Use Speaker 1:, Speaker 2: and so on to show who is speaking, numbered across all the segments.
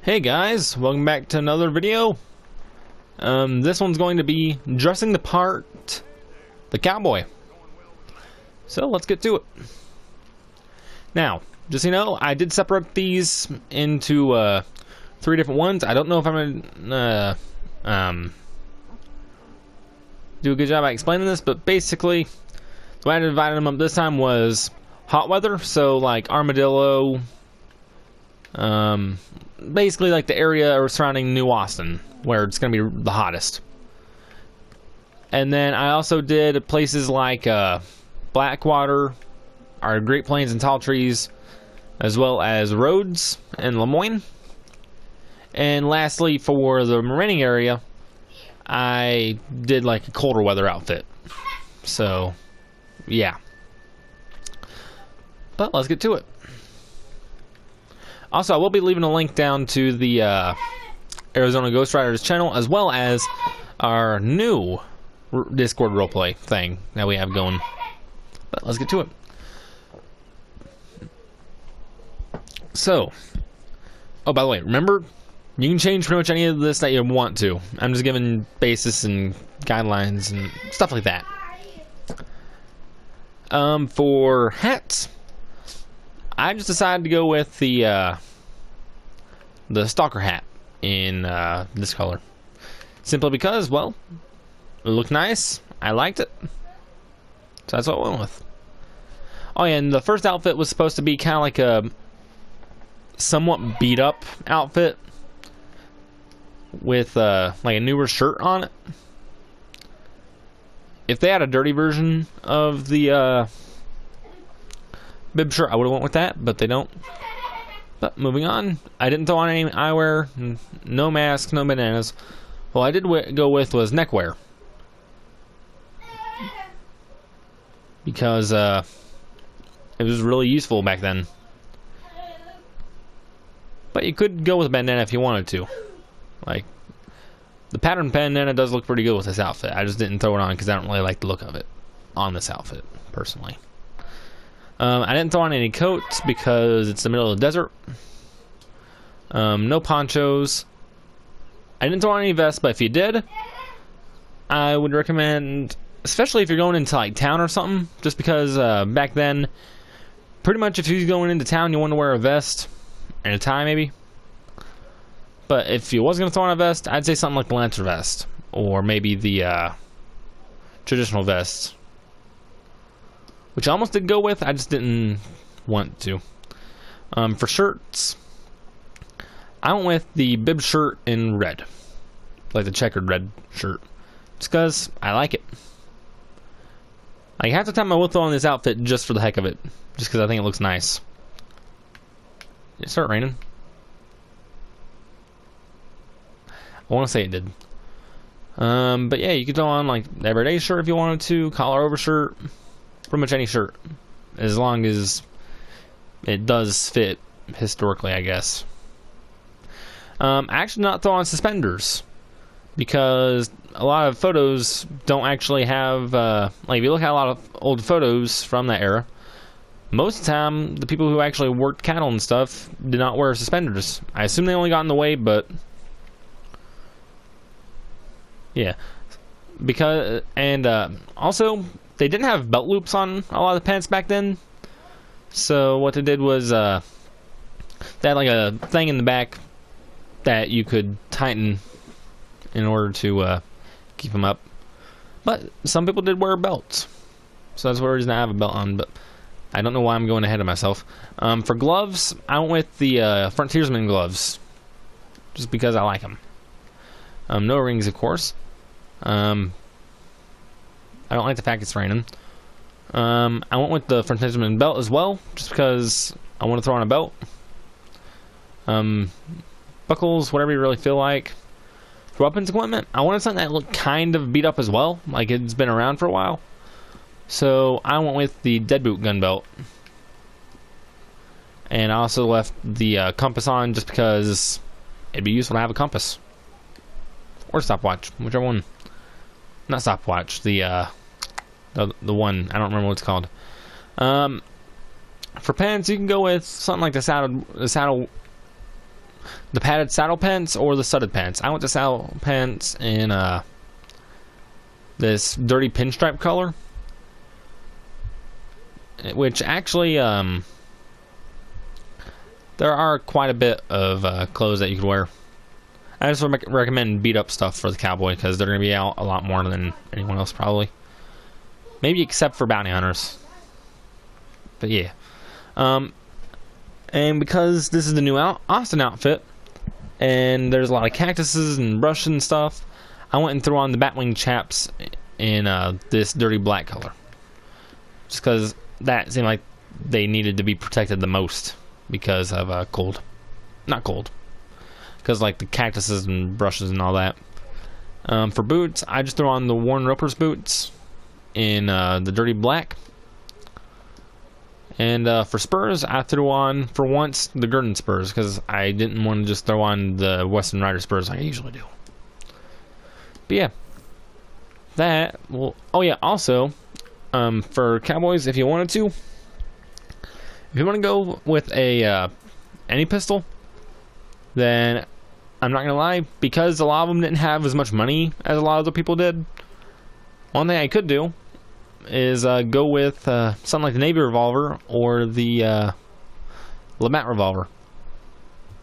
Speaker 1: Hey guys, welcome back to another video. This one's going to be dressing the part, the cowboy. So let's get to it. Now, just so you know, I did separate these into 3 different ones. I don't know if I'm gonna do a good job at explaining this, but basically, the way I divided them up this time was hot weather. So like Armadillo. Basically like the area surrounding New Austin, where it's going to be the hottest. And then I also did places like Blackwater, our Great Plains and Tall Trees, as well as Rhodes and Lemoyne. And lastly, for the remaining area, I did like a colder weather outfit. So, yeah. But let's get to it. Also, I will be leaving a link down to the Arizona Ghost Riders channel, as well as our new Discord roleplay thing that we have going. But let's get to it. So, oh, by the way, remember, you can change pretty much any of this that you want to. I'm just giving basis and guidelines and stuff like that. For hats, I just decided to go with the stalker hat in this color, simply because, well, it looked nice. I liked it, so that's what I went with. Oh yeah, and the first outfit was supposed to be kind of like a somewhat beat up outfit with like a newer shirt on it. If they had a dirty version of the bib shirt, I would have went with that, but they don't. But moving on, I didn't throw on any eyewear, no mask, no bananas. Well, I did go with was neckwear, because it was really useful back then. But you could go with a bandana if you wanted to. Like, the pattern bandana does look pretty good with this outfit. I just didn't throw it on because I don't really like the look of it on this outfit, personally. I didn't throw on any coats because it's the middle of the desert. No ponchos. I didn't throw on any vests, but if you did, I would recommend, especially if you're going into like town or something, just because back then, pretty much if you're going into town, you want to wear a vest and a tie maybe. But if you was going to throw on a vest, I'd say something like the Lancer vest, or maybe the traditional vest, which I almost did go with, I just didn't want to. For shirts, I went with the bib shirt in red, like the checkered red shirt, just because I like it. Like half the time I will throw on this outfit just for the heck of it, just because I think it looks nice. It started raining. I want to say it did. But yeah, you could throw on like the everyday shirt if you wanted to, collar over shirt. Pretty much any shirt, as long as it does fit historically, I guess. I actually not throw on suspenders, because a lot of photos don't actually have, like if you look at a lot of old photos from that era, most of the time, the people who actually worked cattle and stuff did not wear suspenders. I assume they only got in the way, but yeah. Because, and also, they didn't have belt loops on a lot of the pants back then. So what they did was they had like a thing in the back that you could tighten in order to keep them up. But some people did wear belts, so that's the reason I have a belt on. But I don't know why I'm going ahead of myself. For gloves, I went with the Frontiersman gloves, just because I like them. No rings, of course. I don't like the fact it's raining. I went with the Frontiersman belt as well, just because I want to throw on a belt. Buckles, whatever you really feel like. For weapons equipment, I wanted something that looked kind of beat up as well, like it's been around for a while. So I went with the Deadboot gun belt. And I also left the compass on just because it'd be useful to have a compass. Or stopwatch, whichever one. Not stopwatch, the one, I don't remember what it's called. For pants, you can go with something like the saddle the padded saddle pants or the studded pants. I went the saddle pants in this dirty pinstripe color, which actually there are quite a bit of clothes that you could wear. I just recommend beat up stuff for the cowboy because they're going to be out a lot more than anyone else probably. Maybe except for bounty hunters. But yeah. And because this is the new Austin outfit, and there's a lot of cactuses and brush and stuff, I went and threw on the Batwing chaps in this dirty black color. Just because that seemed like they needed to be protected the most because of cold. Not cold. Because like the cactuses and brushes and all that. For boots, I just threw on the Warren Roper's boots in the dirty black. And for spurs, I threw on, for once, the Gurdon spurs, because I didn't want to just throw on the Western Rider spurs like I usually do. But yeah, that will. Oh yeah, also, for cowboys, if you wanted to, if you want to go with a any pistol, then I'm not gonna lie, because a lot of them didn't have as much money as a lot of other people did. One thing I could do is go with something like the Navy revolver or the Labatt revolver.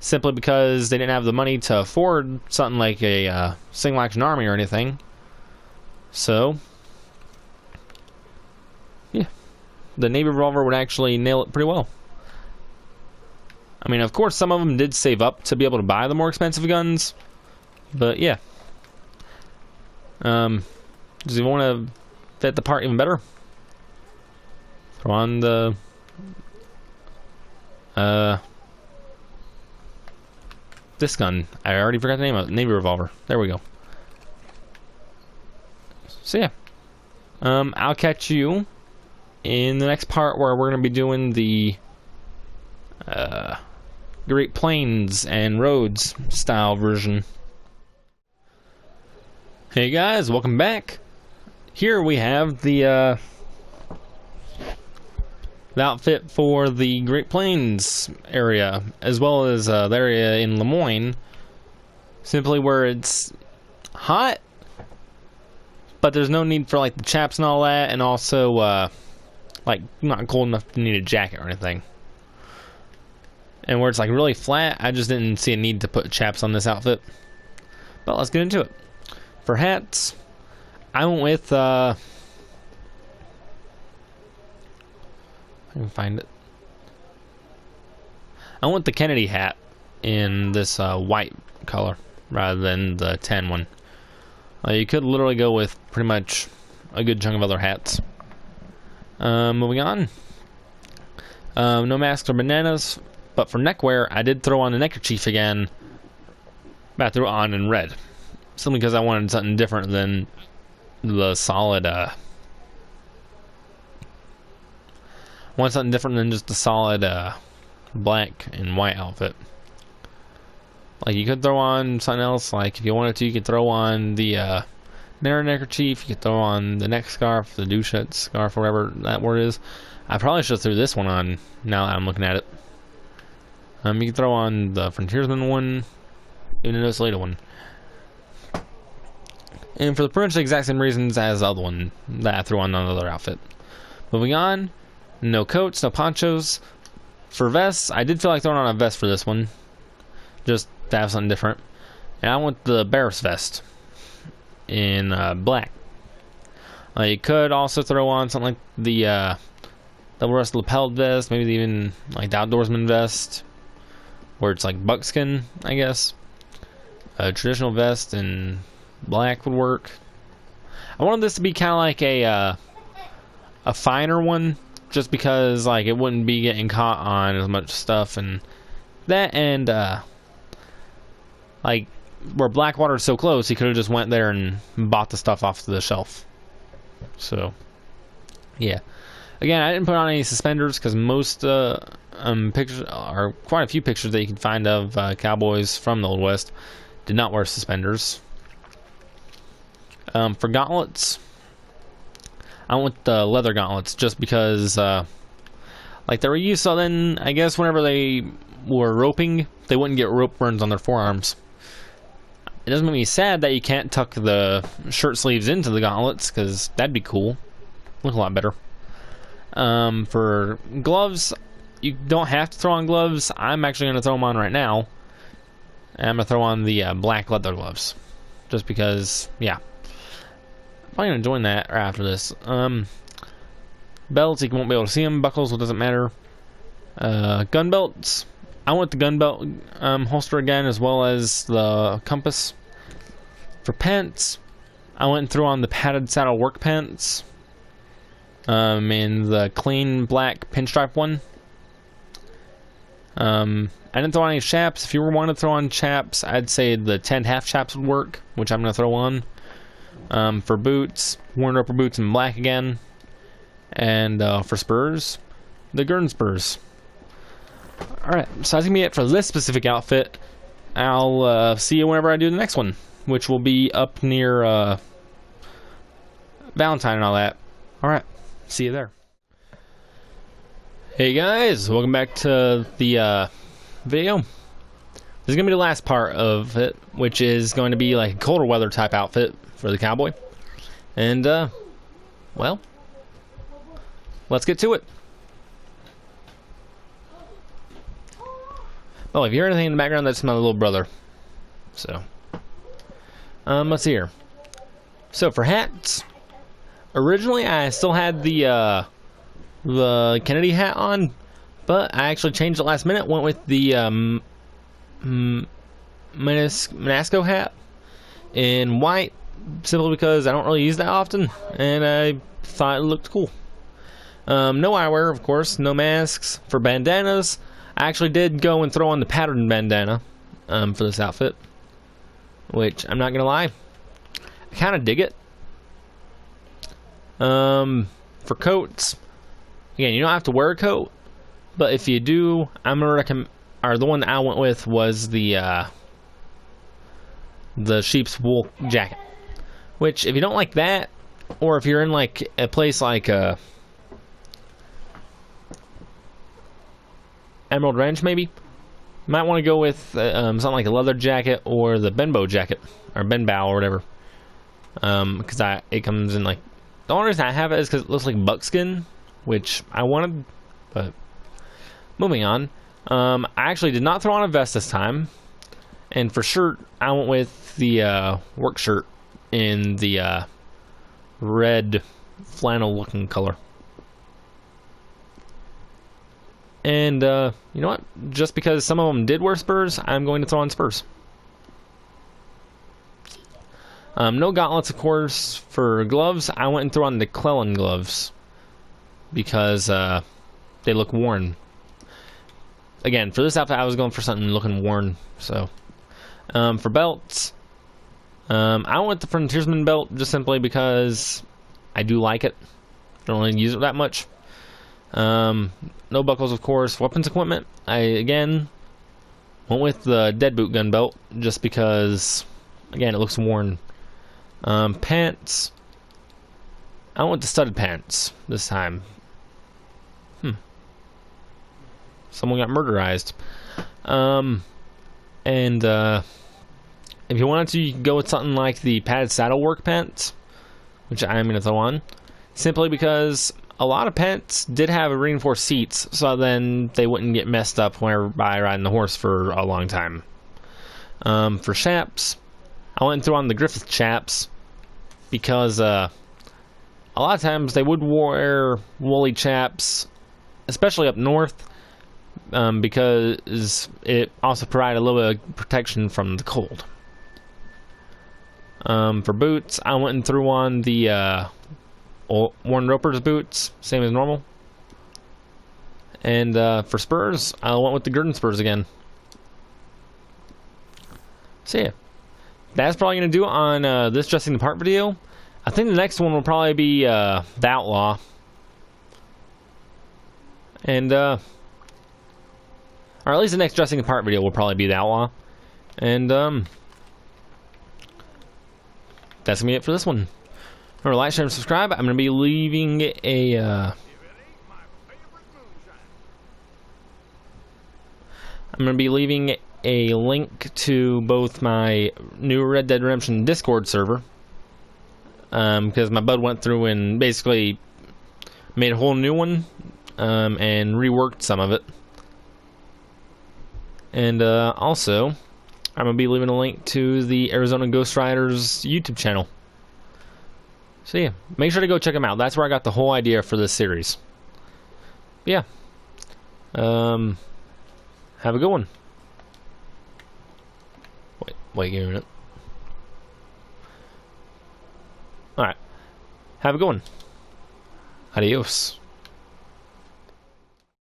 Speaker 1: Simply because they didn't have the money to afford something like a single action army or anything. So, yeah, the Navy revolver would actually nail it pretty well. I mean, of course, some of them did save up to be able to buy the more expensive guns, but yeah. Does you want to fit the part even better? Throw on the this gun. I already forgot the name of it. Navy revolver. There we go. So yeah, I'll catch you in the next part where we're going to be doing the Great Plains and Roads style version. Hey guys, welcome back. Here we have the outfit for the Great Plains area, as well as the area in Lemoyne. Simply where it's hot, but there's no need for like the chaps and all that, and also like not cold enough to need a jacket or anything. And where it's like really flat, I just didn't see a need to put chaps on this outfit. But let's get into it. For hats, I went with I can find it. I went the Kennedy hat in this white color rather than the tan one. You could literally go with pretty much a good chunk of other hats. Moving on. No masks or bananas. But for neckwear, I did throw on the neckerchief again, but I threw it on in red. Simply because I wanted something different than the solid, want something different than just the solid, black and white outfit. Like, you could throw on something else, like, if you wanted to, you could throw on the, narrow neckerchief, you could throw on the neck scarf, the douchette scarf, whatever that word is. I probably should have threw this one on, now that I'm looking at it. You can throw on the Frontiersman one, even the Salida one. And for pretty much the exact same reasons as the other one that I threw on another outfit. Moving on, no coats, no ponchos. For vests, I did feel like throwing on a vest for this one, just to have something different. And I went the Barris vest in black. You could also throw on something like the double rest lapel vest, maybe even like the outdoorsman vest, where it's like buckskin, I guess. A traditional vest in black would work. I wanted this to be kind of like a finer one, just because like it wouldn't be getting caught on as much stuff, and that, and like where Blackwater is so close, he could have just went there and bought the stuff off the shelf. So yeah, again, I didn't put on any suspenders because most pictures, or quite a few pictures that you can find of cowboys from the Old West, did not wear suspenders. For gauntlets, I went with the leather gauntlets just because like they were used. So then I guess whenever they were roping, they wouldn't get rope burns on their forearms. It doesn't make me sad that you can't tuck the shirt sleeves into the gauntlets, because that'd be cool. Look a lot better. For gloves, you don't have to throw on gloves. I'm actually going to throw them on right now. And I'm going to throw on the black leather gloves. Just because, yeah. I'm probably going to join that right after this. Belts, you won't be able to see them. Buckles, it doesn't matter. Gun belts. I want the gun belt holster again, as well as the compass. For pants, I went and threw on the padded saddle work pants. And the clean black pinstripe one. I didn't throw on any chaps. If you wanted to throw on chaps, I'd say the 10 half chaps would work, which I'm going to throw on. For boots, worn roper boots in black again. And for spurs, the Gurn spurs. Alright, so that's going to be it for this specific outfit. I'll see you whenever I do the next one, which will be up near Valentine and all that. Alright, see you there. Hey guys, welcome back to the video. This is going to be the last part of it, which is going to be like a colder weather type outfit for the cowboy. And, well, let's get to it. Oh, if you hear anything in the background, that's my little brother. So, let's see here. So for hats, originally I still had the Kennedy hat on, but I actually changed it last minute. Went with the Monasco hat in white, simply because I don't really use that often, and I thought it looked cool. No eyewear, of course, no masks. For bandanas, I actually did go and throw on the patterned bandana for this outfit, which I'm not gonna lie, I kind of dig it. For coats, again, you don't have to wear a coat, but if you do, I'm gonna recommend, or the one that I went with was the sheep's wool jacket. Which, if you don't like that, or if you're in like a place like Emerald Ranch, maybe, you might want to go with something like a leather jacket or the Benbow jacket, or Benbow or whatever. Because it comes in like, the only reason I have it is because it looks like buckskin, which I wanted, but moving on. I actually did not throw on a vest this time, and for shirt, I went with the work shirt in the red flannel looking color. And you know what? Just because some of them did wear spurs, I'm going to throw on spurs. No gauntlets, of course. For gloves, I went and threw on the Clellan gloves because they look worn. Again, for this outfit, I was going for something looking worn. So, for belts, I went with the Frontiersman belt just simply because I do like it. Don't really use it that much. No buckles, of course. Weapons equipment, I again went with the deadboot gun belt just because, again, it looks worn. Pants, I went with the studded pants this time. Someone got murderized. And if you wanted to, you could go with something like the padded saddle work pants, which I'm going to throw on, simply because a lot of pants did have reinforced seats, so then they wouldn't get messed up whenever I riding the horse for a long time. For chaps, I went and threw on the Griffith chaps because a lot of times they would wear woolly chaps, especially up north, because it also provided a little bit of protection from the cold. For boots, I went and threw on the worn roper's boots, same as normal. And for spurs, I went with the Gurn spurs again. So yeah, that's probably going to do it on this dressing the part video. I think the next one will probably be the Outlaw. And, or at least the next dressing the part video will probably be the Outlaw. And, that's going to be it for this one. Remember, like, share, and subscribe. I'm going to be leaving a, I'm going to be leaving a link to both my new Red Dead Redemption Discord server, because my bud went through and basically made a whole new one, and reworked some of it. And also, I'm going to be leaving a link to the Arizona Ghost Riders YouTube channel. So yeah, make sure to go check them out. That's where I got the whole idea for this series. Yeah. Have a good one. Wait a minute. Alright. Have a good one. Adios.